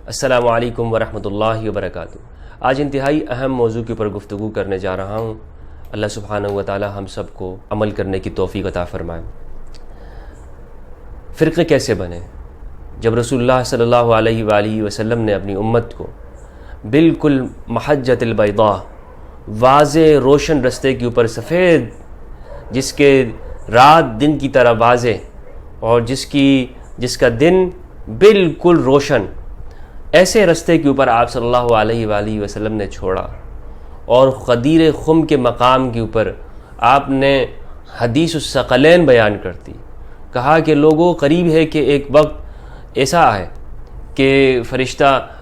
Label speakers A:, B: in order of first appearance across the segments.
A: السلام علیکم ورحمۃ اللہ وبرکاتہ۔ آج انتہائی اہم موضوع کے اوپر گفتگو کرنے جا رہا ہوں۔ اللہ سبحانہ و تعالی ہم سب کو عمل کرنے کی توفیق عطا فرمائے۔ فرقے کیسے بنے؟ جب رسول اللہ صلی اللہ علیہ وآلہ وسلم نے اپنی امت کو بالکل محجۃ البیضاء، واضح روشن رستے کے اوپر سفید، جس کے رات دن کی طرح واضح اور جس کا دن بالکل روشن، ایسے رستے کے اوپر آپ صلی اللہ علیہ وآلہ وسلم نے چھوڑا، اور غدیر خم کے مقام کے اوپر آپ نے حدیث الثقلین بیان کر دی۔ کہا کہ لوگوں، قریب ہے کہ ایک وقت ایسا آئے کہ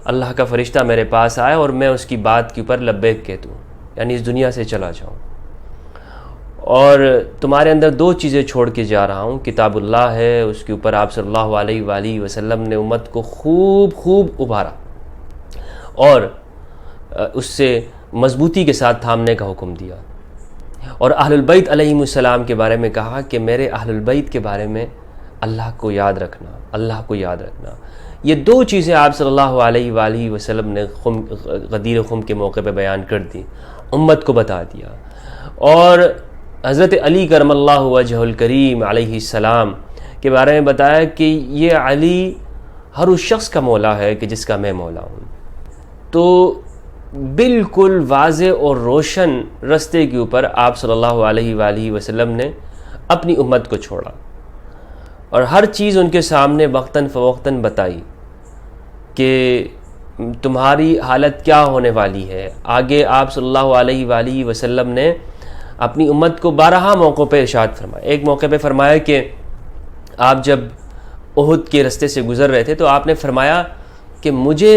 A: اللہ کا فرشتہ میرے پاس آئے اور میں اس کی بات کے اوپر لبیک کہہ دوں، یعنی اس دنیا سے چلا جاؤں، اور تمہارے اندر دو چیزیں چھوڑ کے جا رہا ہوں۔ کتاب اللہ ہے، اس کے اوپر آپ صلی اللہ علیہ وآلہ وسلم نے امت کو خوب ابھارا اور اس سے مضبوطی کے ساتھ تھامنے کا حکم دیا، اور اہل البیت علیہم السلام کے بارے میں کہا کہ میرے اہل البیت کے بارے میں اللہ کو یاد رکھنا۔ یہ دو چیزیں آپ صلی اللہ علیہ وآلہ وسلم نے غدیر خم کے موقع پہ بیان کر دی، امت کو بتا دیا۔ اور حضرت علی کرم اللہ وجہ الکریم علیہ السلام کے بارے میں بتایا کہ یہ علی ہر اس شخص کا مولا ہے کہ جس کا میں مولا ہوں۔ تو بالکل واضح اور روشن رستے کے اوپر آپ صلی اللہ علیہ وآلہ وسلم نے اپنی امت کو چھوڑا، اور ہر چیز ان کے سامنے وقتاً فوقتاً بتائی کہ تمہاری حالت کیا ہونے والی ہے۔ آگے آپ صلی اللہ علیہ وآلہ وسلم نے اپنی امت کو 12 موقعوں پہ ارشاد فرمایا۔ ایک موقع پہ فرمایا کہ آپ جب احد کے رستے سے گزر رہے تھے تو آپ نے فرمایا کہ مجھے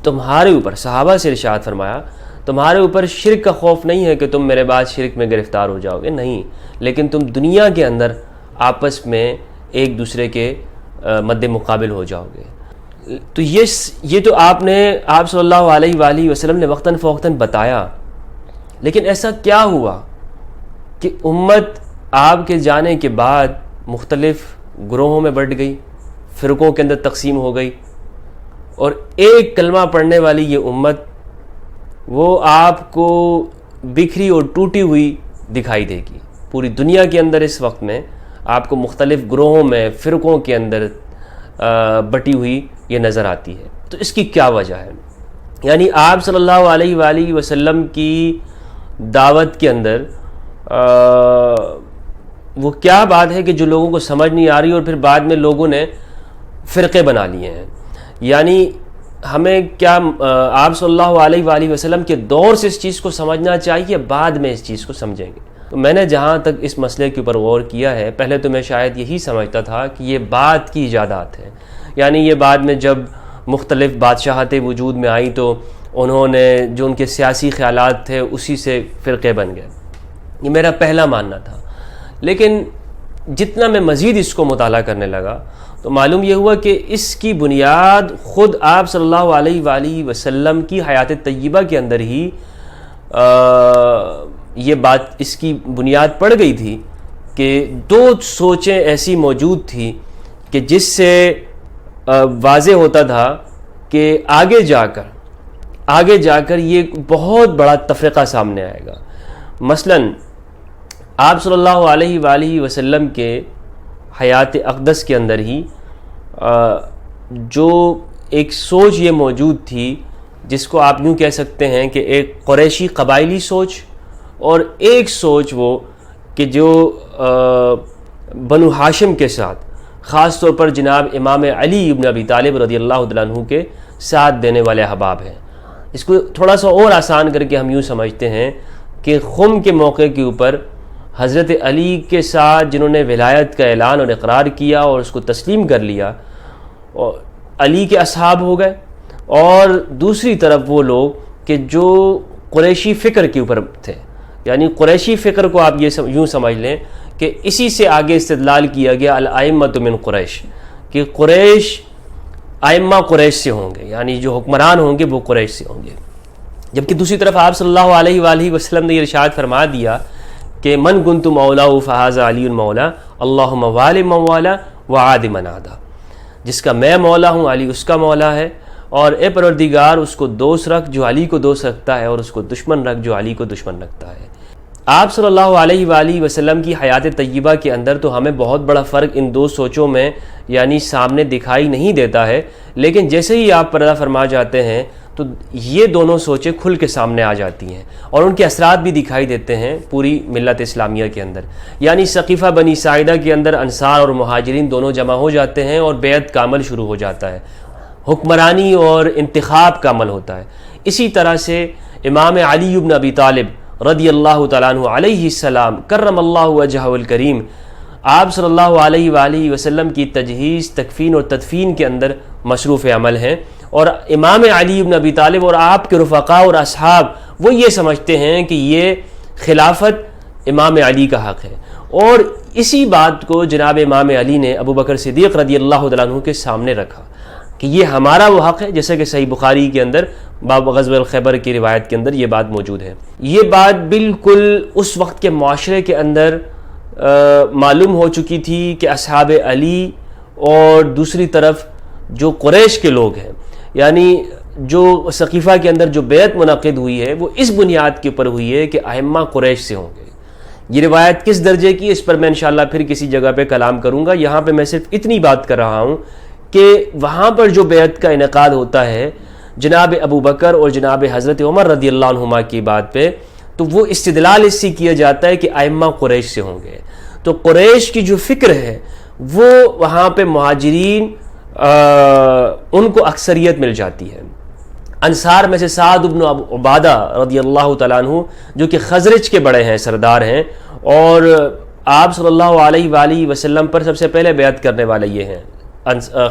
A: تمہارے اوپر، صحابہ سے ارشاد فرمایا، تمہارے اوپر شرک کا خوف نہیں ہے کہ تم میرے بعد شرک میں گرفتار ہو جاؤ گے، نہیں، لیکن تم دنیا کے اندر آپس میں ایک دوسرے کے مد مقابل ہو جاؤ گے۔ تو یہ تو آپ صلی اللہ علیہ وآلہ وسلم نے وقتاً فوقتاً بتایا، لیکن ایسا کیا ہوا کہ امت آپ کے جانے کے بعد مختلف گروہوں میں بٹ گئی، فرقوں کے اندر تقسیم ہو گئی، اور ایک کلمہ پڑھنے والی یہ امت وہ آپ کو بکھری اور ٹوٹی ہوئی دکھائی دے گی۔ پوری دنیا کے اندر اس وقت میں آپ کو مختلف گروہوں میں، فرقوں کے اندر بٹی ہوئی یہ نظر آتی ہے۔ تو اس کی کیا وجہ ہے؟ یعنی آپ صلی اللہ علیہ وآلہ وسلم کی دعوت کے اندر وہ کیا بات ہے کہ جو لوگوں کو سمجھ نہیں آ رہی، اور پھر بعد میں لوگوں نے فرقے بنا لیے ہیں۔ یعنی ہمیں کیا آپ صلی اللہ علیہ وآلہ وسلم کے دور سے اس چیز کو سمجھنا چاہیے، بعد میں اس چیز کو سمجھیں گے۔ تو میں نے جہاں تک اس مسئلے کے اوپر غور کیا ہے، پہلے تو میں شاید یہی سمجھتا تھا کہ یہ بعد کی ایجادات ہے، یعنی یہ بعد میں جب مختلف بادشاہتیں وجود میں آئیں تو انہوں نے جو ان کے سیاسی خیالات تھے اسی سے فرقے بن گئے، یہ میرا پہلا ماننا تھا۔ لیکن جتنا میں مزید اس کو مطالعہ کرنے لگا تو معلوم یہ ہوا کہ اس کی بنیاد خود آپ صلی اللہ علیہ وآلہ وسلم کی حیات طیبہ کے اندر ہی یہ بات، اس کی بنیاد پڑ گئی تھی کہ دو سوچیں ایسی موجود تھی کہ جس سے واضح ہوتا تھا کہ آگے جا کر یہ بہت بڑا تفرقہ سامنے آئے گا۔ مثلاً آپ صلی اللہ علیہ وآلہ وسلم کے حیات اقدس کے اندر ہی جو ایک سوچ یہ موجود تھی، جس کو آپ یوں کہہ سکتے ہیں کہ ایک قریشی قبائلی سوچ، اور ایک سوچ وہ کہ جو بنو ہاشم کے ساتھ، خاص طور پر جناب امام علی ابن ابی طالب رضی اللہ عنہ کے ساتھ دینے والے احباب ہیں۔ اس کو تھوڑا سا اور آسان کر کے ہم یوں سمجھتے ہیں کہ خم کے موقع کے اوپر حضرت علی کے ساتھ جنہوں نے ولایت کا اعلان اور اقرار کیا اور اس کو تسلیم کر لیا، اور علی کے اصحاب ہو گئے، اور دوسری طرف وہ لوگ کہ جو قریشی فکر کے اوپر تھے، یعنی قریشی فکر کو آپ یوں سمجھ لیں کہ اسی سے آگے استدلال کیا گیا الائمۃ من قریش، کہ قریش ائمہ قریش سے ہوں گے، یعنی جو حکمران ہوں گے وہ قریش سے ہوں گے۔ جبکہ دوسری طرف آپ صلی اللہ علیہ وآلہ وسلم نے یہ ارشاد فرما دیا کہ من کنت مولا فہذا علی مولا اللہم والی من والا وعاد من عادا، جس کا میں مولا ہوں علی اس کا مولا ہے، اور اے پروردگار اس کو دوست رکھ جو علی کو دوست رکھتا ہے، اور اس کو دشمن رکھ جو علی کو دشمن رکھتا ہے۔ آپ صلی اللہ علیہ وآلہ وسلم کی حیات طیبہ کے اندر تو ہمیں بہت بڑا فرق ان دو سوچوں میں یعنی سامنے دکھائی نہیں دیتا ہے، لیکن جیسے ہی آپ پردہ فرما جاتے ہیں تو یہ دونوں سوچیں کھل کے سامنے آ جاتی ہیں، اور ان کے اثرات بھی دکھائی دیتے ہیں پوری ملت اسلامیہ کے اندر۔ یعنی ثقیفہ بنی ساعدہ کے اندر انصار اور مہاجرین دونوں جمع ہو جاتے ہیں، اور بیعت کا عمل شروع ہو جاتا ہے، حکمرانی اور انتخاب کا عمل ہوتا ہے۔ اسی طرح سے امام علی بن ابی طالب رضی اللہ تعالیٰ عنہ علیہ السلام کرم اللہ وجہہ الکریم، آپ صلی اللہ علیہ وآلہ وسلم کی تجہیز، تکفین اور تدفین کے اندر مصروف عمل ہیں، اور امام علی بن ابی طالب اور آپ کے رفقاء اور اصحاب وہ یہ سمجھتے ہیں کہ یہ خلافت امام علی کا حق ہے، اور اسی بات کو جناب امام علی نے ابو بکر صدیق رضی اللہ تعالیٰ عنہ کے سامنے رکھا کہ یہ ہمارا وہ حق ہے، جیسے کہ صحیح بخاری کے اندر باب غزوہ الخیبر کی روایت کے اندر یہ بات موجود ہے۔ یہ بات بالکل اس وقت کے معاشرے کے اندر معلوم ہو چکی تھی کہ اصحاب علی اور دوسری طرف جو قریش کے لوگ ہیں، یعنی جو ثقیفہ کے اندر جو بیعت منعقد ہوئی ہے وہ اس بنیاد کے اوپر ہوئی ہے کہ ائمہ قریش سے ہوں گے۔ یہ روایت کس درجے کی، اس پر میں انشاءاللہ پھر کسی جگہ پہ کلام کروں گا، یہاں پہ میں صرف اتنی بات کر رہا ہوں کہ وہاں پر جو بیعت کا انعقاد ہوتا ہے جناب ابو بکر اور جناب حضرت عمر رضی اللہ عنہما کی بات پہ، تو وہ استدلال اس سے کیا جاتا ہے کہ ائمہ قریش سے ہوں گے۔ تو قریش کی جو فکر ہے وہ وہاں پہ مہاجرین ان کو اکثریت مل جاتی ہے۔ انصار میں سے سعد بن عبادہ رضی اللہ تعالیٰ عنہ جو کہ خزرج کے بڑے ہیں، سردار ہیں، اور آپ صلی اللہ علیہ وآلہ وسلم پر سب سے پہلے بیعت کرنے والے یہ ہیں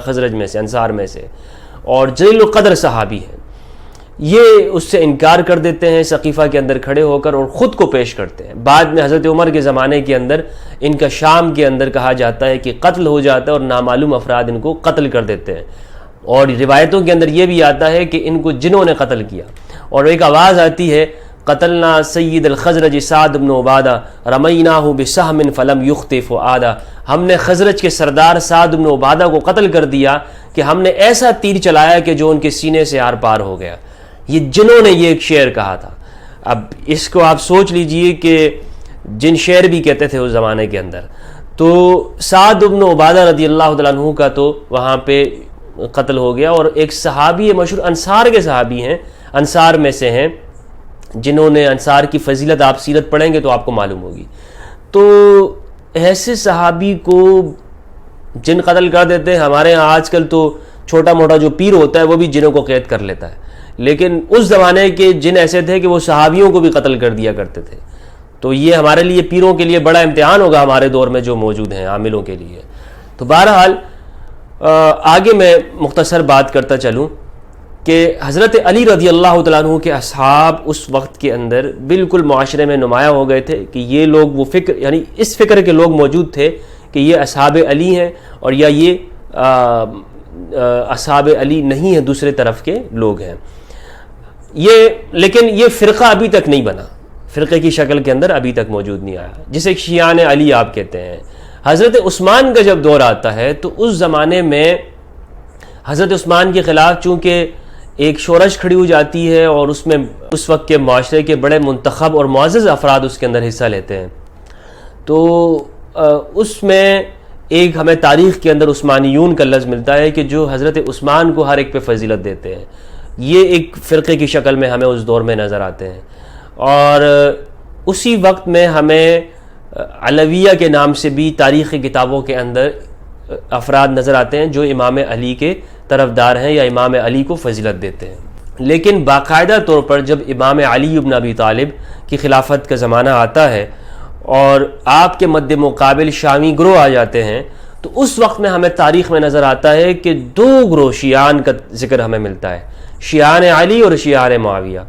A: خزرج میں سے، انصار میں سے، اور جلیل القدر صحابی ہیں۔ یہ اس سے انکار کر دیتے ہیں ثقیفہ کے اندر کھڑے ہو کر اور خود کو پیش کرتے ہیں۔ بعد میں حضرت عمر کے زمانے کے اندر ان کا شام کے اندر کہا جاتا ہے کہ قتل ہو جاتا ہے، اور نامعلوم افراد ان کو قتل کر دیتے ہیں، اور روایتوں کے اندر یہ بھی آتا ہے کہ ان کو جنوں نے قتل کیا، اور ایک آواز آتی ہے قتلنا سید الخزرج سعد بن عبادہ رمیناہ بسہم فلم یخط فؤادا، ہم نے خزرج کے سردار سعد بن عبادہ کو قتل کر دیا کہ ہم نے ایسا تیر چلایا کہ جو ان کے سینے سے آر پار ہو گیا۔ یہ جنوں نے یہ ایک شعر کہا تھا۔ اب اس کو آپ سوچ لیجئے کہ جن شعر بھی کہتے تھے اس زمانے کے اندر، تو سعد بن عبادہ رضی اللہ تعالیٰ عنہ کا تو وہاں پہ قتل ہو گیا، اور ایک صحابی مشہور انصار کے صحابی ہیں، انصار میں سے ہیں، جنہوں نے انصار کی فضیلت آپ سیرت پڑھیں گے تو آپ کو معلوم ہوگی۔ تو ایسے صحابی کو جن قتل کر دیتے ہیں، ہمارے ہاں آج کل تو چھوٹا موٹا جو پیر ہوتا ہے وہ بھی جنوں کو قید کر لیتا ہے، لیکن اس زمانے کے جن ایسے تھے کہ وہ صحابیوں کو بھی قتل کر دیا کرتے تھے۔ تو یہ ہمارے لیے پیروں کے لیے بڑا امتحان ہوگا ہمارے دور میں جو موجود ہیں عاملوں کے لیے۔ تو بہرحال آگے میں مختصر بات کرتا چلوں کہ حضرت علی رضی اللہ تعالیٰ عنہ کے اصحاب اس وقت کے اندر بالکل معاشرے میں نمایاں ہو گئے تھے کہ یہ لوگ وہ فکر، یعنی اس فکر کے لوگ موجود تھے کہ یہ اصحاب علی ہیں، اور یا یہ اصحاب علی نہیں ہیں، دوسرے طرف کے لوگ ہیں۔ لیکن یہ فرقہ ابھی تک نہیں بنا، فرقے کی شکل کے اندر ابھی تک موجود نہیں آیا، جسے شیعان علی آپ کہتے ہیں۔ حضرت عثمان کا جب دور آتا ہے تو اس زمانے میں حضرت عثمان کے خلاف چونکہ ایک شورش کھڑی ہو جاتی ہے، اور اس میں اس وقت کے معاشرے کے بڑے منتخب اور معزز افراد اس کے اندر حصہ لیتے ہیں، تو اس میں ایک ہمیں تاریخ کے اندر عثمانیون کا لفظ ملتا ہے کہ جو حضرت عثمان کو ہر ایک پہ فضیلت دیتے ہیں۔ یہ ایک فرقے کی شکل میں ہمیں اس دور میں نظر آتے ہیں، اور اسی وقت میں ہمیں علویہ کے نام سے بھی تاریخی کتابوں کے اندر افراد نظر آتے ہیں جو امام علی کے طرفدار ہیں یا امام علی کو فضیلت دیتے ہیں۔ لیکن باقاعدہ طور پر جب امام علی بن ابی طالب کی خلافت کا زمانہ آتا ہے اور آپ کے مد مقابل شامی گروہ آ جاتے ہیں، تو اس وقت میں ہمیں تاریخ میں نظر آتا ہے کہ دو گروہ شیعان کا ذکر ہمیں ملتا ہے، شیعان علی اور شیعان معاویہ۔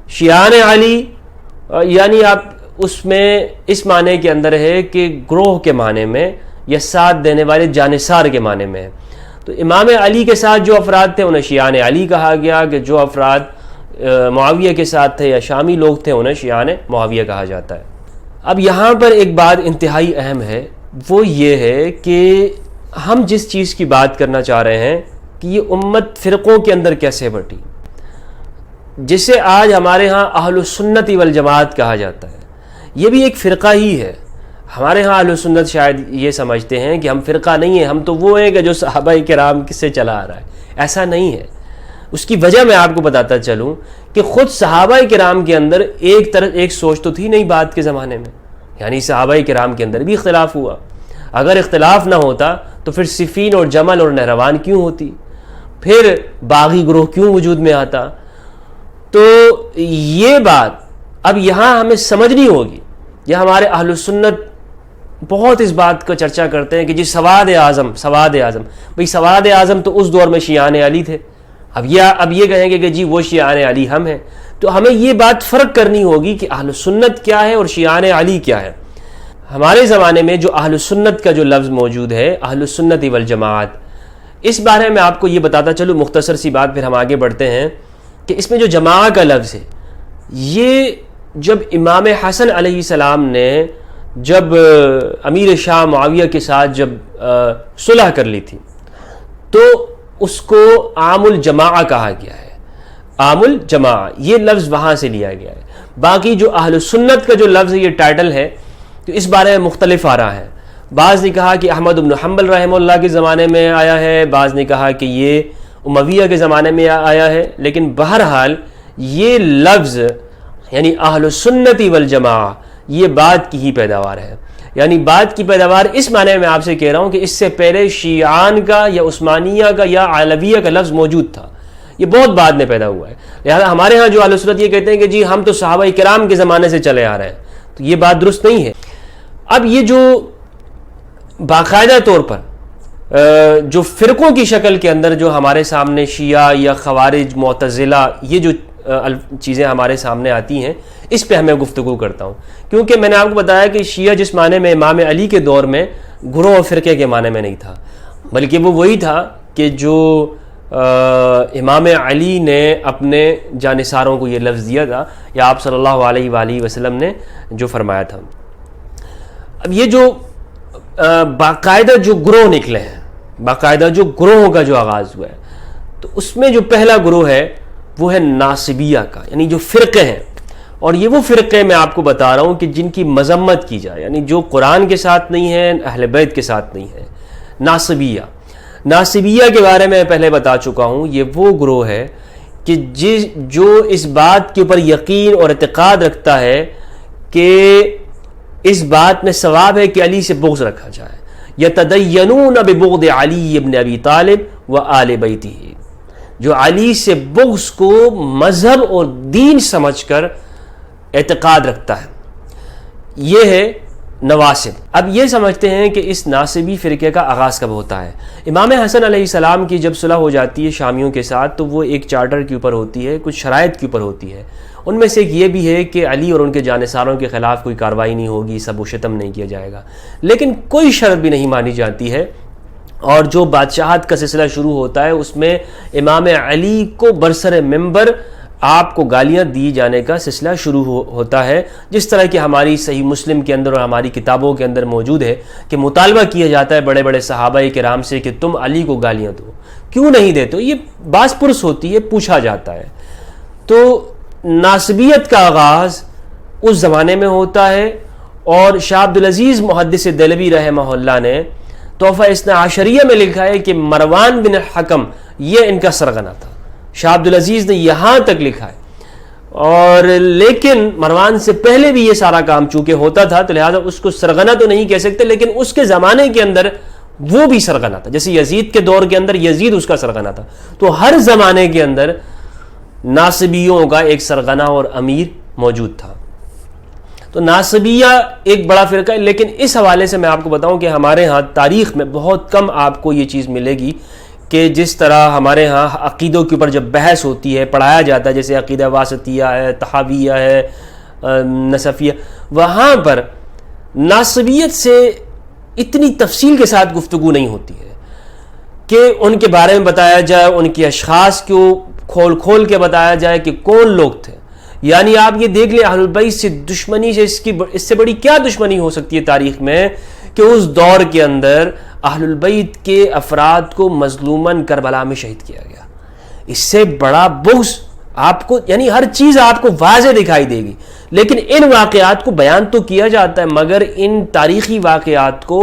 A: شیعان علی یعنی آپ اس میں اس معنی کے اندر ہے کہ گروہ کے معنی میں یا ساتھ دینے والے جانصار کے معنی میں ہے۔ تو امام علی کے ساتھ جو افراد تھے انہیں شیعان علی کہا گیا، کہ جو افراد معاویہ کے ساتھ تھے یا شامی لوگ تھے انہیں شیعان معاویہ کہا جاتا ہے۔ اب یہاں پر ایک بات انتہائی اہم ہے، وہ یہ ہے کہ ہم جس چیز کی بات کرنا چاہ رہے ہیں کہ یہ امت فرقوں کے اندر کیسے بٹی، جسے آج ہمارے ہاں اہل السنت والجماعت کہا جاتا ہے، یہ بھی ایک فرقہ ہی ہے۔ ہمارے ہاں اہل السنت شاید یہ سمجھتے ہیں کہ ہم فرقہ نہیں ہیں، ہم تو وہ ہیں کہ جو صحابہ کرام سے چلا آ رہا ہے۔ ایسا نہیں ہے۔ اس کی وجہ میں آپ کو بتاتا چلوں کہ خود صحابہ کرام کے اندر ایک سوچ تو تھی نہیں بات کے زمانے میں، یعنی صحابہ کرام کے اندر بھی اختلاف ہوا۔ اگر اختلاف نہ ہوتا تو پھر صفین اور جمل اور نہروان کیوں ہوتی، پھر باغی گروہ کیوں وجود میں آتا؟ تو یہ بات اب یہاں ہمیں سمجھنی ہوگی۔ یہ ہمارے اہل السنت بہت اس بات کا چرچا کرتے ہیں کہ جی سواد اعظم بھئی سواد اعظم تو اس دور میں شیعان علی تھے، اب یہ کہیں گے کہ جی وہ شیعان علی ہم ہیں۔ تو ہمیں یہ بات فرق کرنی ہوگی کہ اہل السنت کیا ہے اور شیعان علی کیا ہے۔ ہمارے زمانے میں جو اہل السنت کا جو لفظ موجود ہے، اہل السنت والجماعت، اس بارے میں آپ کو یہ بتاتا چلوں، مختصر سی بات، پھر ہم آگے بڑھتے ہیں کہ اس میں جو جماعت کا لفظ ہے، یہ جب امام حسن علیہ السلام نے جب امیر شام معاویہ کے ساتھ جب صلح کر لی تھی تو اس کو عام الجماعہ کہا گیا ہے۔ عام الجماعہ یہ لفظ وہاں سے لیا گیا ہے۔ باقی جو اہل سنت کا جو لفظ ہے، یہ ٹائٹل ہے، تو اس بارے میں مختلف آ رہا ہے۔ بعض نے کہا کہ احمد بن حنبل رحمہ اللہ کے زمانے میں آیا ہے، بعض نے کہا کہ یہ امویہ کے زمانے میں آیا ہے، لیکن بہرحال یہ لفظ یعنی اہل سنت والجماعہ یہ بات کی ہی پیداوار ہے۔ یعنی بات کی پیداوار اس معنی میں آپ سے کہہ رہا ہوں کہ اس سے پہلے شیعان کا یا عثمانیہ کا یا علویہ کا لفظ موجود تھا، یہ بہت بعد میں پیدا ہوا ہے۔ لہذا ہمارے ہاں جو اہل سنت یہ کہتے ہیں کہ جی ہم تو صحابہ کرام کے زمانے سے چلے آ رہے ہیں، تو یہ بات درست نہیں ہے۔ اب یہ جو باقاعدہ طور پر جو فرقوں کی شکل کے اندر جو ہمارے سامنے شیعہ یا خوارج معتزلہ یہ جو چیزیں ہمارے سامنے آتی ہیں، اس پہ ہمیں گفتگو کرتا ہوں، کیونکہ میں نے آپ کو بتایا کہ شیعہ جس معنی میں امام علی کے دور میں گروہ و فرقے کے معنی میں نہیں تھا، بلکہ وہ وہی تھا کہ جو امام علی نے اپنے جانثاروں کو یہ لفظ دیا تھا یا آپ صلی اللہ علیہ وآلہ وسلم نے جو فرمایا تھا۔ اب یہ جو باقاعدہ جو گروہ نکلے ہیں، باقاعدہ جو گروہوں کا جو آغاز ہوا ہے، تو اس میں جو پہلا گروہ ہے وہ ہے ناصبیہ کا، یعنی جو فرقے ہیں، اور یہ وہ فرقے میں آپ کو بتا رہا ہوں کہ جن کی مذمت کی جائے، یعنی جو قرآن کے ساتھ نہیں ہے، اہل بیت کے ساتھ نہیں ہے۔ ناصبیہ کے بارے میں پہلے بتا چکا ہوں، یہ وہ گروہ ہے کہ جو اس بات کے اوپر یقین اور اعتقاد رکھتا ہے کہ اس بات میں ثواب ہے کہ علی سے بغض رکھا جائے، یتدینون ببغض علی ابن ابی طالب و آل بیتہ، جو علی سے بغض کو مذہب اور دین سمجھ کر اعتقاد رکھتا ہے، یہ ہے نواسب۔ اب یہ سمجھتے ہیں کہ اس ناصبی فرقے کا آغاز کب ہوتا ہے؟ امام حسن علیہ السلام کی جب صلح ہو جاتی ہے شامیوں کے ساتھ، تو وہ ایک چارٹر کے اوپر ہوتی ہے، کچھ شرائط کے اوپر ہوتی ہے۔ ان میں سے ایک یہ بھی ہے کہ علی اور ان کے جانثاروں کے خلاف کوئی کارروائی نہیں ہوگی، سب و شتم نہیں کیا جائے گا، لیکن کوئی شرط بھی نہیں مانی جاتی ہے۔ اور جو بادشاہت کا سلسلہ شروع ہوتا ہے اس میں امام علی کو برسر منبر آپ کو گالیاں دی جانے کا سلسلہ شروع ہوتا ہے، جس طرح کہ ہماری صحیح مسلم کے اندر اور ہماری کتابوں کے اندر موجود ہے کہ مطالبہ کیا جاتا ہے بڑے بڑے صحابہ کرام سے کہ تم علی کو گالیاں دو، کیوں نہیں دیتے؟ یہ باس پرس ہوتی ہے، پوچھا جاتا ہے۔ تو ناصبیت کا آغاز اس زمانے میں ہوتا ہے، اور شاہ عبدالعزیز محدث دہلوی رحمہ اللہ نے تحفہ اثنا عشریہ میں لکھا ہے کہ مروان بن الحکم یہ ان کا سرغنہ تھا۔ شاہ عبدالعزیز نے یہاں تک لکھا ہے، اور لیکن مروان سے پہلے بھی یہ سارا کام چونکہ ہوتا تھا تو لہذا اس کو سرغنہ تو نہیں کہہ سکتے، لیکن اس کے زمانے کے اندر وہ بھی سرغنہ تھا، جیسے یزید کے دور کے اندر یزید اس کا سرغنہ تھا۔ تو ہر زمانے کے اندر ناصبیوں کا ایک سرغنہ اور امیر موجود تھا۔ تو ناصبیہ ایک بڑا فرقہ ہے، لیکن اس حوالے سے میں آپ کو بتاؤں کہ ہمارے ہاں تاریخ میں بہت کم آپ کو یہ چیز ملے گی کہ جس طرح ہمارے ہاں عقیدوں کے اوپر جب بحث ہوتی ہے، پڑھایا جاتا ہے، جیسے عقیدہ واسطیہ ہے، تحاویہ ہے، نصفیہ، وہاں پر ناصبیت سے اتنی تفصیل کے ساتھ گفتگو نہیں ہوتی ہے کہ ان کے بارے میں بتایا جائے، ان کے اشخاص کو کھول کے بتایا جائے کہ کون لوگ تھے۔ یعنی آپ یہ دیکھ لیں اہل بیت سے دشمنی سے اس سے بڑی کیا دشمنی ہو سکتی ہے تاریخ میں کہ اس دور کے اندر اہل البیت کے افراد کو مظلوماً کربلا میں شہید کیا گیا. اس سے بڑا بغض آپ کو، یعنی ہر چیز آپ کو واضح دکھائی دے گی، لیکن ان واقعات کو بیان تو کیا جاتا ہے مگر ان تاریخی واقعات کو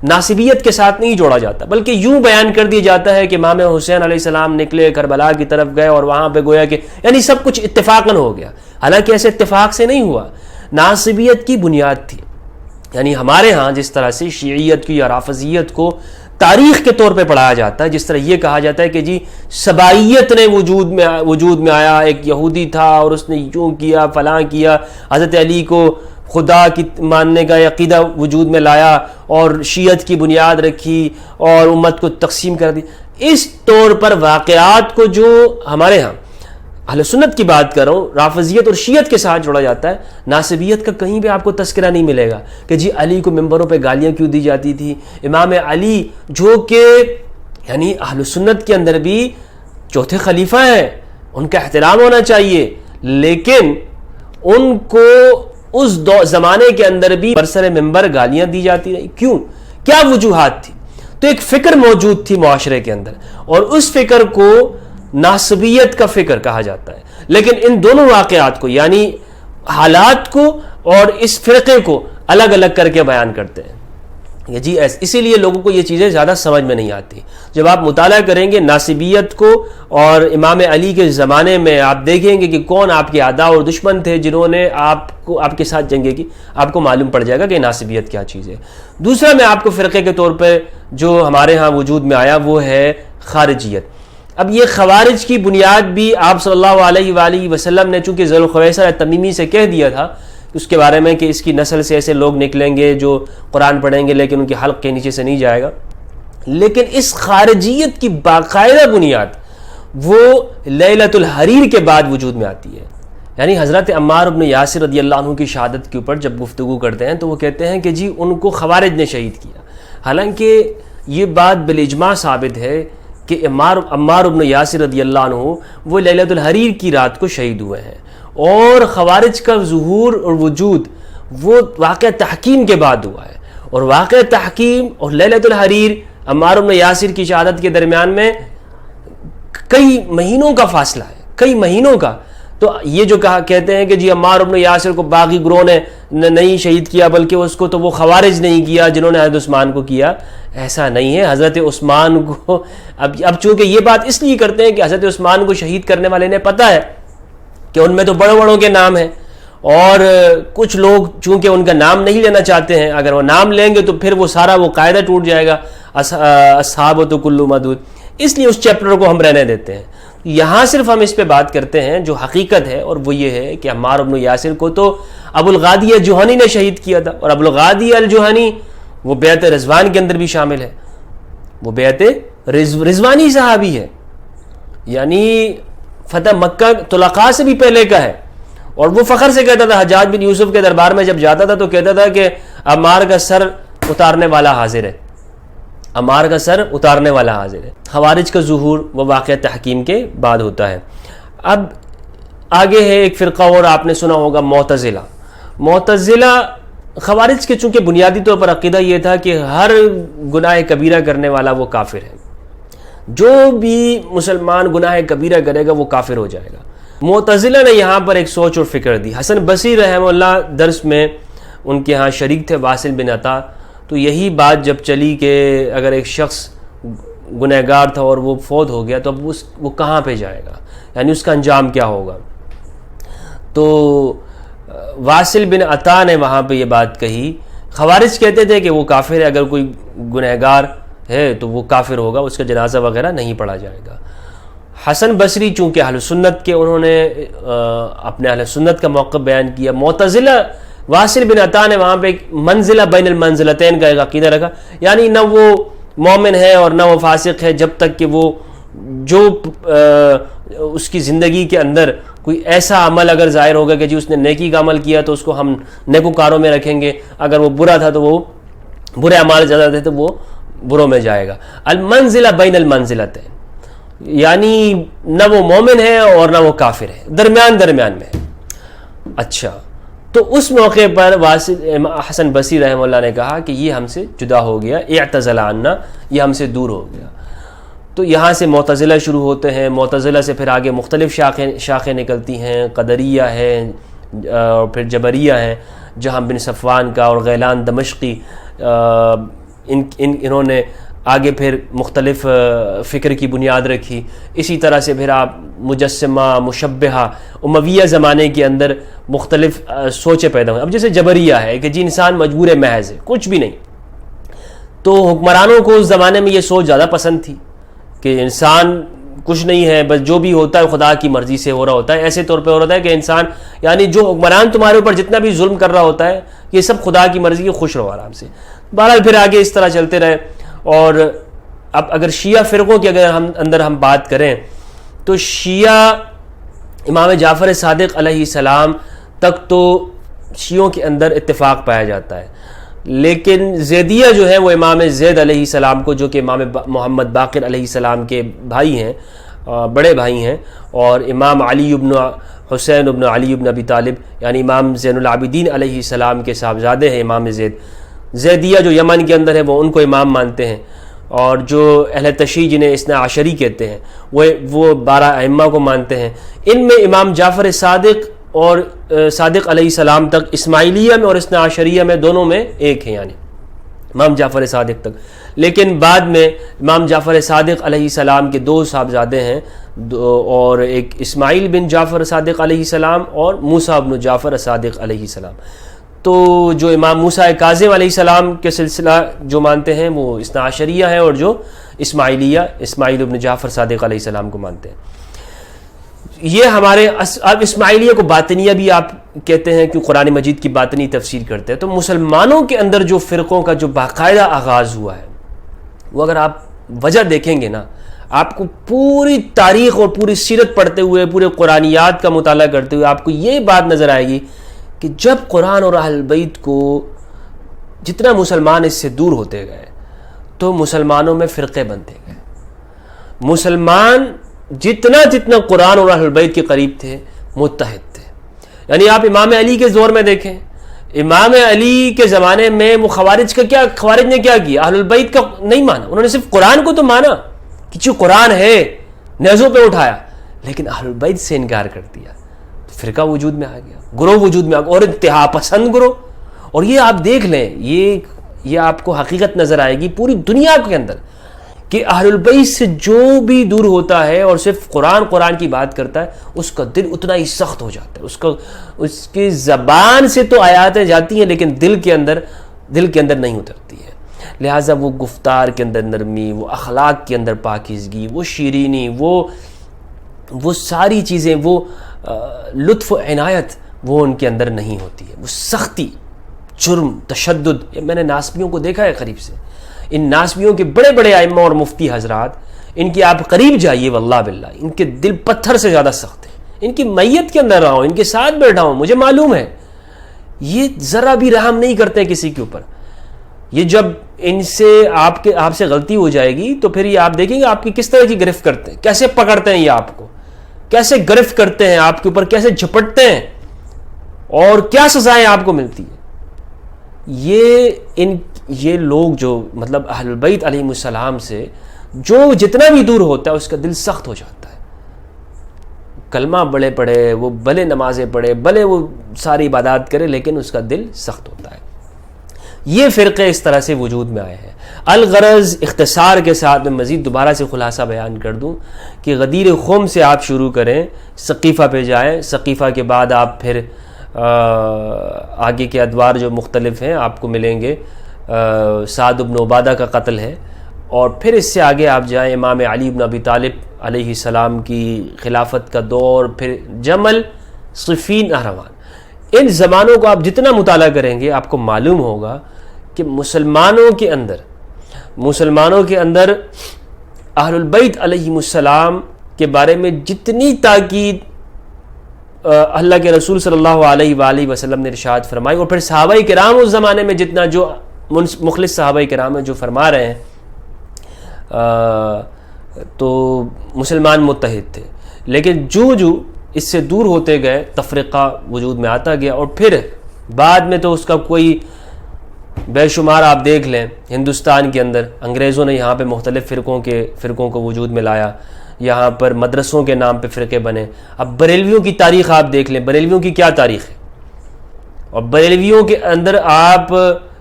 A: ناسبیت کے ساتھ نہیں جوڑا جاتا، بلکہ یوں بیان کر دیا جاتا ہے کہ امام حسین علیہ السلام نکلے، کربلا کی طرف گئے اور وہاں پہ گویا کہ یعنی سب کچھ اتفاقاً ہو گیا. حالانکہ ایسے اتفاق سے نہیں ہوا، ناسبیت کی بنیاد تھی. یعنی ہمارے ہاں جس طرح سے شیعیت کی یا رافضیت کو تاریخ کے طور پہ پڑھایا جاتا ہے، جس طرح یہ کہا جاتا ہے کہ جی سبائیت نے وجود میں آیا، ایک یہودی تھا اور اس نے یوں کیا فلاں کیا، حضرت علی کو خدا کی ماننے کا عقیدہ وجود میں لایا اور شیعت کی بنیاد رکھی اور امت کو تقسیم کر دی. اس طور پر واقعات کو جو ہمارے ہاں اہل سنت کی بات کر رہا ہوں، رافضیت اور شیعت کے ساتھ جوڑا جاتا ہے، ناسبیت کا کہیں بھی آپ کو تذکرہ نہیں ملے گا کہ جی علی کو ممبروں پہ گالیاں کیوں دی جاتی تھی. امام علی جو کہ یعنی اہل سنت کے اندر بھی چوتھے خلیفہ ہیں، ان کا احترام ہونا چاہیے، لیکن ان کو اس زمانے کے اندر بھی برسر ممبر گالیاں دی جاتی رہی. کیوں؟ کیا وجوہات تھی؟ تو ایک فکر موجود تھی معاشرے کے اندر، اور اس فکر کو ناسبیت کا فکر کہا جاتا ہے. لیکن ان دونوں واقعات کو یعنی حالات کو اور اس فرقے کو الگ الگ کر کے بیان کرتے ہیں. جی اسی لیے لوگوں کو یہ چیزیں زیادہ سمجھ میں نہیں آتی. جب آپ مطالعہ کریں گے ناسبیت کو اور امام علی کے زمانے میں، آپ دیکھیں گے کہ کون آپ کے اعداء اور دشمن تھے جنہوں نے آپ کے ساتھ جنگیں کی، آپ کو معلوم پڑ جائے گا کہ ناسبیت کیا چیز ہے. دوسرا میں آپ کو فرقے کے طور پہ جو ہمارے ہاں وجود میں آیا وہ ہے خارجیت. اب یہ خوارج کی بنیاد بھی آپ صلی اللہ علیہ وآلہ وسلم نے چونکہ ذوالخویسر تمیمی سے کہہ دیا تھا اس کے بارے میں کہ اس کی نسل سے ایسے لوگ نکلیں گے جو قرآن پڑھیں گے لیکن ان کے حلق کے نیچے سے نہیں جائے گا. لیکن اس خارجیت کی باقاعدہ بنیاد وہ لیلۃ الحریر کے بعد وجود میں آتی ہے. یعنی حضرت عمار بن یاسر رضی اللہ عنہ کی شہادت کے اوپر جب گفتگو کرتے ہیں تو وہ کہتے ہیں کہ جی ان کو خوارج نے شہید کیا. حالانکہ یہ بات بالاجماع ثابت ہے کہ عمار بن یاسر رضی اللہ عنہ وہ لیلۃ الحریر کی رات کو شہید ہوئے ہیں، اور خوارج کا ظہور اور وجود وہ واقعہ تحکیم کے بعد ہوا ہے. اور واقعہ تحکیم اور لیلۃ الحریر عمار بن یاسر کی شہادت کے درمیان میں کئی مہینوں کا فاصلہ ہے، کئی مہینوں کا. تو یہ جو کہتے ہیں کہ جی عمار بن یاسر کو باغی گروہ نے نہیں شہید کیا بلکہ اس کو تو وہ خوارج نہیں کیا جنہوں نے حضرت عثمان کو کیا، ایسا نہیں ہے. حضرت عثمان کو اب چونکہ یہ بات اس لیے کرتے ہیں کہ حضرت عثمان کو شہید کرنے والے نے پتہ ہے کہ ان میں تو بڑوں بڑوں کے نام ہیں، اور کچھ لوگ چونکہ ان کا نام نہیں لینا چاہتے ہیں، اگر وہ نام لیں گے تو پھر وہ سارا وہ قاعدہ ٹوٹ جائے گا اصحابۃ کل مدود، اس لیے اس چیپٹر کو ہم رہنے دیتے ہیں. یہاں صرف ہم اس پہ بات کرتے ہیں جو حقیقت ہے، اور وہ یہ ہے کہ عمار بن یاسر کو تو ابو الغادی الجہنی نے شہید کیا تھا، اور ابو الغادی الجہنی وہ بیعت رضوان کے اندر بھی شامل ہے، وہ بیعت رضوانی صحابی ہے، یعنی فتح مکہ طلقاء سے بھی پہلے کا ہے. اور وہ فخر سے کہتا تھا، حجاج بن یوسف کے دربار میں جب جاتا تھا تو کہتا تھا کہ عمار کا سر اتارنے والا حاضر ہے، عمار کا سر اتارنے والا حاضر ہے. خوارج کا ظہور وہ واقعہ تحکیم کے بعد ہوتا ہے. اب آگے ہے ایک فرقہ اور آپ نے سنا ہوگا معتزلہ. معتزلہ خوارج کے چونکہ بنیادی طور پر عقیدہ یہ تھا کہ ہر گناہ کبیرہ کرنے والا وہ کافر ہے، جو بھی مسلمان گناہ کبیرہ کرے گا وہ کافر ہو جائے گا. معتزلہ نے یہاں پر ایک سوچ اور فکر دی. حسن بصری رحمہ اللہ درس میں ان کے ہاں شریک تھے واصل بن عطا، تو یہی بات جب چلی کہ اگر ایک شخص گنہگار تھا اور وہ فوت ہو گیا تو اب وہ کہاں پہ جائے گا، یعنی اس کا انجام کیا ہوگا. تو واصل بن عطا نے وہاں پہ یہ بات کہی. خوارج کہتے تھے کہ وہ کافر ہے، اگر کوئی گنہگار ہے تو وہ کافر ہوگا، اس کا جنازہ وغیرہ نہیں پڑھا جائے گا. حسن بصری چونکہ اہل سنت کے، انہوں نے اپنے اہل سنت کا موقف بیان کیا. معتزلہ واصل بن عطا نے وہاں پہ ایک منزلہ بین المنزلتین کا ایک عقیدہ رکھا، یعنی نہ وہ مومن ہے اور نہ وہ فاسق ہے جب تک کہ وہ جو اس کی زندگی کے اندر کوئی ایسا عمل اگر ظاہر ہوگا کہ جی اس نے نیکی کا عمل کیا تو اس کو ہم نیکوکاروں میں رکھیں گے، اگر وہ برا تھا تو وہ برے اعمال زیادہ تھے تو وہ بروں میں جائے گا. المنزلہ بین المنزلتین، یعنی نہ وہ مومن ہے اور نہ وہ کافر ہے، درمیان میں ہے. اچھا، تو اس موقع پر حسن بصری رحمہ اللہ نے کہا کہ یہ ہم سے جدا ہو گیا، اعتزل عنا، یہ ہم سے دور ہو گیا. تو یہاں سے معتزلہ شروع ہوتے ہیں، معتزلہ سے پھر آگے مختلف شاخیں نکلتی ہیں، قدریہ ہے اور پھر جبریہ ہیں، جہاں بن صفوان کا اور غیلان دمشقی، انہوں نے آگے پھر مختلف فکر کی بنیاد رکھی. اسی طرح سے پھر آپ مجسمہ، مشبہہ، امویہ زمانے کے اندر مختلف سوچیں پیدا ہوئیں. اب جیسے جبریہ ہے کہ جی انسان مجبور محض ہے، کچھ بھی نہیں. تو حکمرانوں کو اس زمانے میں یہ سوچ زیادہ پسند تھی کہ انسان کچھ نہیں ہے، بس جو بھی ہوتا ہے خدا کی مرضی سے ہو رہا ہوتا ہے. ایسے طور پہ ہو رہا ہے کہ انسان، یعنی جو حکمران تمہارے اوپر جتنا بھی ظلم کر رہا ہوتا ہے، یہ سب خدا کی مرضی کے، خوش رہو آرام سے. بہرحال پھر آگے اس طرح چلتے رہے. اور اب اگر شیعہ فرقوں کی اگر ہم بات کریں تو شیعہ امام جعفر صادق علیہ السلام تک تو شیعوں کے اندر اتفاق پایا جاتا ہے، لیکن زیدیہ جو ہے وہ امام زید علیہ السلام کو، جو کہ امام محمد باقر علیہ السلام کے بھائی ہیں، بڑے بھائی ہیں، اور امام علی ابن حسین ابن علی ابن ابی طالب، یعنی امام زین العابدین علیہ السلام کے صاحبزادے ہیں امام زید. زیدیہ جو یمن کے اندر ہے وہ ان کو امام مانتے ہیں، اور جو اہل تشیع جنہیں اثنا عشری کہتے ہیں وہ 12 ائمہ کو مانتے ہیں. ان میں امام جعفر صادق اور صادق علیہ السلام تک اسماعیلیہ میں اور اثنا عشریہ میں دونوں میں ایک ہیں، یعنی امام جعفر صادق تک. لیکن بعد میں امام جعفر صادق علیہ السلام کے 2 صاحبزادے ہیں، اور ایک اسماعیل بن جعفر صادق علیہ السلام اور موسیٰ بن جعفر صادق علیہ السلام. تو جو امام موسیٰ کاظم علیہ السلام کے سلسلہ جو مانتے ہیں وہ اثنا عشریہ ہے، اور جو اسماعیل بن جعفر صادق علیہ السلام کو مانتے ہیں. یہ ہمارے اب اسماعیلیہ کو باطنیہ بھی آپ کہتے ہیں کہ قرآن مجید کی باطنی تفسیر کرتے ہیں. تو مسلمانوں کے اندر جو فرقوں کا جو باقاعدہ آغاز ہوا ہے، وہ اگر آپ وجہ دیکھیں گے نا، آپ کو پوری تاریخ اور پوری سیرت پڑھتے ہوئے، پورے قرآنیات کا مطالعہ کرتے ہوئے آپ کو یہ بات نظر آئے گی کہ جب قرآن اور اہل بیت کو جتنا مسلمان اس سے دور ہوتے گئے تو مسلمانوں میں فرقے بنتے گئے. مسلمان جتنا قرآن اور اہل بیت کے قریب تھے، متحد تھے. یعنی آپ امام علی کے دور میں دیکھیں، امام علی کے زمانے میں وہ خوارج نے کیا کیا؟ اہل بیت کا نہیں مانا، انہوں نے صرف قرآن کو تو مانا کہ جو قرآن ہے نیزوں پہ اٹھایا، لیکن اہل بیت سے انکار کر دیا. فرقہ وجود میں آ گیا، گروہ وجود میں آ گیا، اور انتہا پسند گروہ. اور یہ آپ دیکھ لیں، یہ آپ کو حقیقت نظر آئے گی پوری دنیا کے اندر کہ اہل البیت سے جو بھی دور ہوتا ہے اور صرف قرآن کی بات کرتا ہے، اس کا دل اتنا ہی سخت ہو جاتا ہے. اس کی زبان سے تو آیاتیں جاتی ہیں لیکن دل کے اندر نہیں اترتی ہے. لہٰذا وہ گفتار کے اندر نرمی، وہ اخلاق کے اندر پاکیزگی، وہ شیرینی، وہ ساری چیزیں، وہ لطف و عنایت، وہ ان کے اندر نہیں ہوتی ہے. وہ سختی، جرم، تشدد، میں نے ناسبیوں کو دیکھا ہے قریب سے. ان ناسبیوں کے بڑے بڑے ائمہ اور مفتی حضرات، ان کی آپ قریب جائیے واللہ باللہ، ان کے دل پتھر سے زیادہ سخت ہیں. ان کی میت کے اندر رہا ہوں، ان کے ساتھ بیٹھا ہوں، مجھے معلوم ہے یہ ذرا بھی رحم نہیں کرتے کسی کے اوپر. یہ جب ان سے آپ سے غلطی ہو جائے گی تو پھر یہ آپ دیکھیں گے آپ کی کس طرح کی گرفت کرتے ہیں، کیسے پکڑتے ہیں، یہ آپ کو کیسے گرفت کرتے ہیں، آپ کے اوپر کیسے جھپٹتے ہیں، اور کیا سزائیں آپ کو ملتی ہیں. یہ لوگ جو مطلب اہل بیت علیہ السلام سے جو جتنا بھی دور ہوتا ہے اس کا دل سخت ہو جاتا ہے. کلمہ بڑے پڑھے، وہ بھلے نمازیں پڑھے، بھلے وہ ساری عبادات کرے، لیکن اس کا دل سخت ہوتا ہے. یہ فرقے اس طرح سے وجود میں آئے ہیں. الغرض اختصار کے ساتھ میں مزید دوبارہ سے خلاصہ بیان کر دوں کہ غدیر خم سے آپ شروع کریں، سقیفہ پہ جائیں، سقیفہ کے بعد آپ پھر آگے کے ادوار جو مختلف ہیں آپ کو ملیں گے. سعد بن عبادہ کا قتل ہے، اور پھر اس سے آگے آپ جائیں امام علی بن ابی طالب علیہ السلام کی خلافت کا دور، پھر جمل، صفین، نہروان. ان زمانوں کو آپ جتنا مطالعہ کریں گے آپ کو معلوم ہوگا کہ مسلمانوں کے اندر اہل البیت علیہ السلام کے بارے میں جتنی تاکید اللہ کے رسول صلی اللہ علیہ وآلہ وسلم نے ارشاد فرمائی، اور پھر صحابہ کرام اس زمانے میں جتنا جو مخلص صحابہ کرام ہیں جو فرما رہے ہیں، تو مسلمان متحد تھے. لیکن جو اس سے دور ہوتے گئے تفرقہ وجود میں آتا گیا، اور پھر بعد میں تو اس کا کوئی بے شمار آپ دیکھ لیں ہندوستان کے اندر انگریزوں نے یہاں پہ مختلف فرقوں کو وجود میں لایا، یہاں پر مدرسوں کے نام پہ فرقے بنے. اب بریلویوں کی تاریخ آپ دیکھ لیں، بریلویوں کی کیا تاریخ ہے، اور بریلویوں کے اندر آپ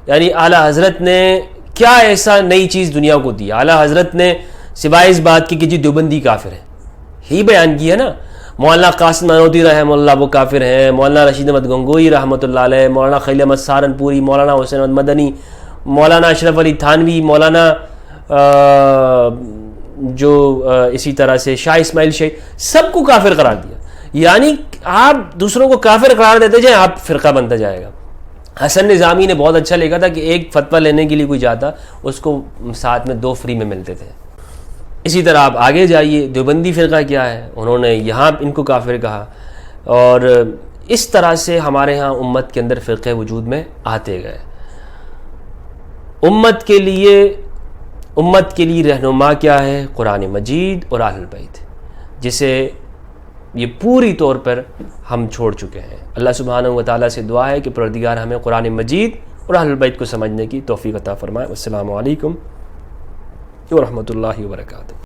A: یعنی اعلیٰ حضرت نے کیا ایسا نئی چیز دنیا کو دی. اعلیٰ حضرت نے سوائے اس بات کی کہ جی دیوبندی کافر ہیں ہی بیان کی ہے نا. مولانا قاسم نانوتوی رحمہ اللہ وہ کافر ہیں، مولانا رشید احمد گنگوئی رحمۃ اللہ علیہ، مولانا خلیل احمد سہارنپوری، مولانا حسین احمد مدنی، مولانا اشرف علی تھانوی، مولانا جو اسی طرح سے شاہ اسماعیل شیخ، سب کو کافر قرار دیا. یعنی آپ دوسروں کو کافر قرار دیتے جائیں، آپ فرقہ بنتا جائے گا. حسن نظامی نے بہت اچھا لکھا تھا کہ ایک فتویٰ لینے کے لیے کوئی جاتا اس کو ساتھ میں 2 فری میں ملتے تھے. اسی طرح آپ آگے جائیے، دیوبندی فرقہ کیا ہے، انہوں نے یہاں ان کو کافر کہا. اور اس طرح سے ہمارے ہاں امت کے اندر فرقے وجود میں آتے گئے. امت کے لیے رہنما کیا ہے؟ قرآن مجید اور اہل البیت، جسے یہ پوری طور پر ہم چھوڑ چکے ہیں. اللہ سبحانہ و تعالیٰ سے دعا ہے کہ پروردگار ہمیں قرآن مجید اور اہل البیت کو سمجھنے کی توفیق عطا فرمائے. السلام علیکم ورحمۃ اللہ وبرکاتہ.